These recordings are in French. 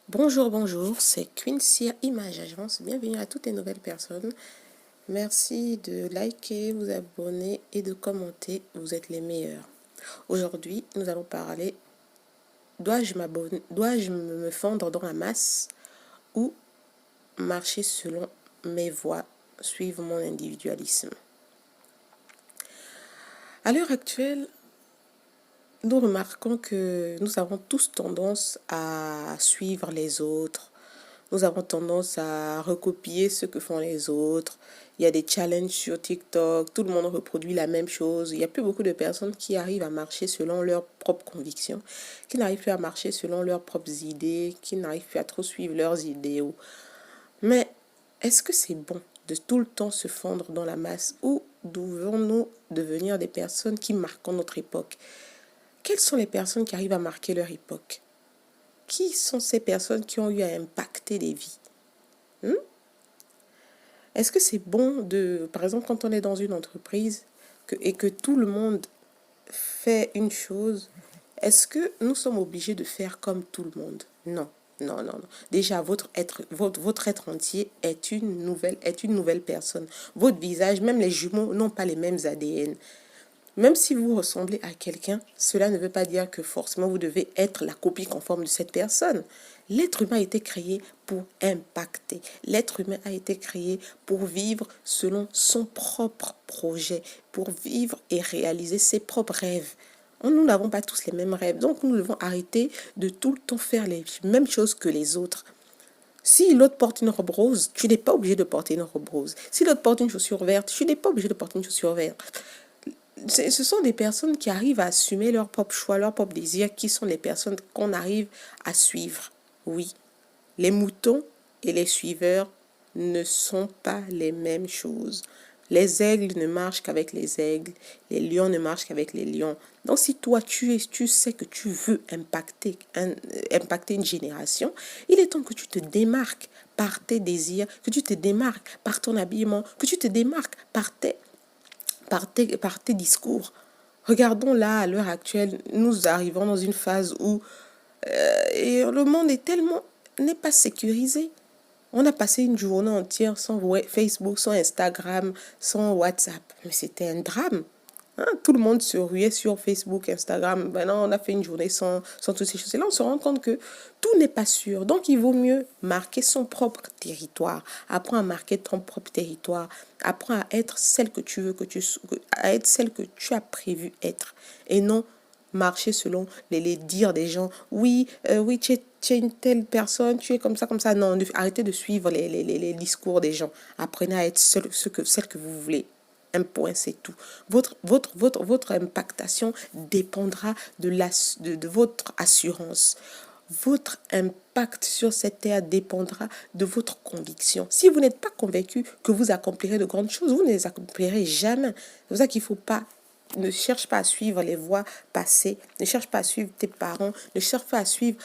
Bonjour, bonjour, c'est Quincy Image Agence. Bienvenue à toutes les nouvelles personnes. Merci de liker, vous abonner et de commenter. Vous êtes les meilleurs. Aujourd'hui, nous allons parler, dois-je me fondre dans la masse ou marcher selon mes voies, suivre mon individualisme. À l'heure actuelle, nous remarquons que nous avons tous tendance à suivre les autres. Nous avons tendance à recopier ce que font les autres. Il y a des challenges sur TikTok, tout le monde reproduit la même chose. Il n'y a plus beaucoup de personnes qui arrivent à marcher selon leurs propres convictions, qui n'arrivent plus à marcher selon leurs propres idées, qui n'arrivent plus à trop suivre leurs idéaux. Mais est-ce que c'est bon de tout le temps se fondre dans la masse ou devons-nous devenir des personnes qui marquent notre époque? Quelles sont les personnes qui arrivent à marquer leur époque? Qui sont ces personnes qui ont eu à impacter des vies? Est-ce que c'est bon de, par exemple, quand on est dans une entreprise et que tout le monde fait une chose, est-ce que nous sommes obligés de faire comme tout le monde? Non, non, non, non. Déjà, votre être entier est une nouvelle personne. Votre visage, même les jumeaux n'ont pas les mêmes ADN. Même si vous ressemblez à quelqu'un, cela ne veut pas dire que forcément vous devez être la copie conforme de cette personne. L'être humain a été créé pour impacter. L'être humain a été créé pour vivre selon son propre projet, pour vivre et réaliser ses propres rêves. Nous n'avons pas tous les mêmes rêves, donc nous devons arrêter de tout le temps faire les mêmes choses que les autres. Si l'autre porte une robe rose, tu n'es pas obligé de porter une robe rose. Si l'autre porte une chaussure verte, tu n'es pas obligé de porter une chaussure verte. Ce sont des personnes qui arrivent à assumer leur propre choix, leur propre désir, qui sont les personnes qu'on arrive à suivre. Oui, les moutons et les suiveurs ne sont pas les mêmes choses. Les aigles ne marchent qu'avec les aigles, les lions ne marchent qu'avec les lions. Donc si toi tu sais que tu veux impacter une génération, il est temps que tu te démarques par tes désirs, que tu te démarques par ton habillement, que tu te démarques par tes discours. Regardons là, à l'heure actuelle, nous arrivons dans une phase où et le monde n'est pas sécurisé. On a passé une journée entière sans Facebook, sans Instagram, sans WhatsApp. Mais c'était un drame. Tout le monde se ruait sur Facebook, Instagram. Maintenant, on a fait une journée sans toutes ces choses. Et là, on se rend compte que tout n'est pas sûr. Donc, il vaut mieux marquer son propre territoire. Apprends à marquer ton propre territoire. Apprends à être celle que tu veux, à être celle que tu as prévu être. Et non marcher selon les dires des gens. Oui, oui, tu es une telle personne, tu es comme ça, comme ça. Non, arrêtez de suivre les discours des gens. Apprenez à être celle que vous voulez. Un point, c'est tout. Votre impactation dépendra de votre assurance. Votre impact sur cette terre dépendra de votre conviction. Si vous n'êtes pas convaincu que vous accomplirez de grandes choses, vous ne les accomplirez jamais. C'est pour ça qu'il ne faut pas. Ne cherche pas à suivre les voies passées, ne cherche pas à suivre tes parents, ne cherche pas à suivre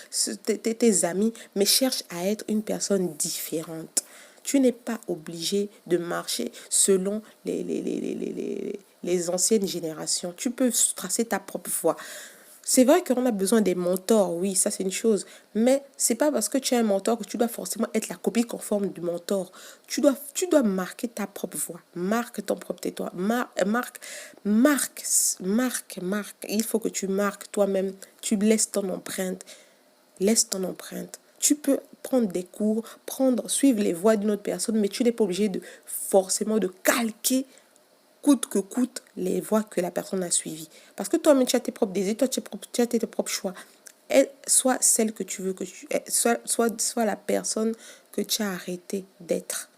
tes amis, mais cherche à être une personne différente. Tu n'es pas obligé de marcher selon les anciennes générations. Tu peux tracer ta propre voie. C'est vrai qu'on a besoin des mentors, oui, ça c'est une chose. Mais c'est pas parce que tu as un mentor que tu dois forcément être la copie conforme du mentor. Tu dois marquer ta propre voie. Marque ton propre territoire. Marque. Il faut que tu marques toi-même. Tu laisses ton empreinte. Laisse ton empreinte. Tu peux prendre des cours, suivre les voies d'une autre personne, mais tu n'es pas obligé de forcément de calquer coûte que coûte les voies que la personne a suivies. Parce que toi-même, tu as tes propres désirs, tu as tes propres choix. Et sois celle que tu veux que tu sois la personne que tu as arrêté d'être.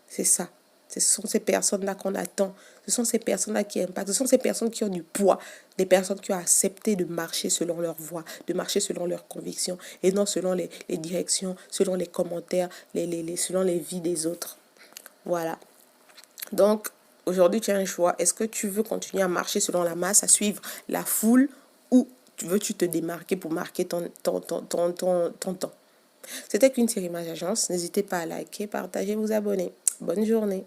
C'est ça. Ce sont ces personnes-là qu'on attend. Ce sont ces personnes-là qui impactent. Ce sont ces personnes qui ont du poids. Des personnes qui ont accepté de marcher selon leur voie, de marcher selon leurs convictions et non selon les directions, selon les commentaires, selon les vies des autres. Voilà. Donc, aujourd'hui, tu as un choix. Est-ce que tu veux continuer à marcher selon la masse, à suivre la foule, ou tu te démarquer pour marquer ton temps? C'était qu'une série Image Agence. N'hésitez pas à liker, partager, vous abonner. Bonne journée.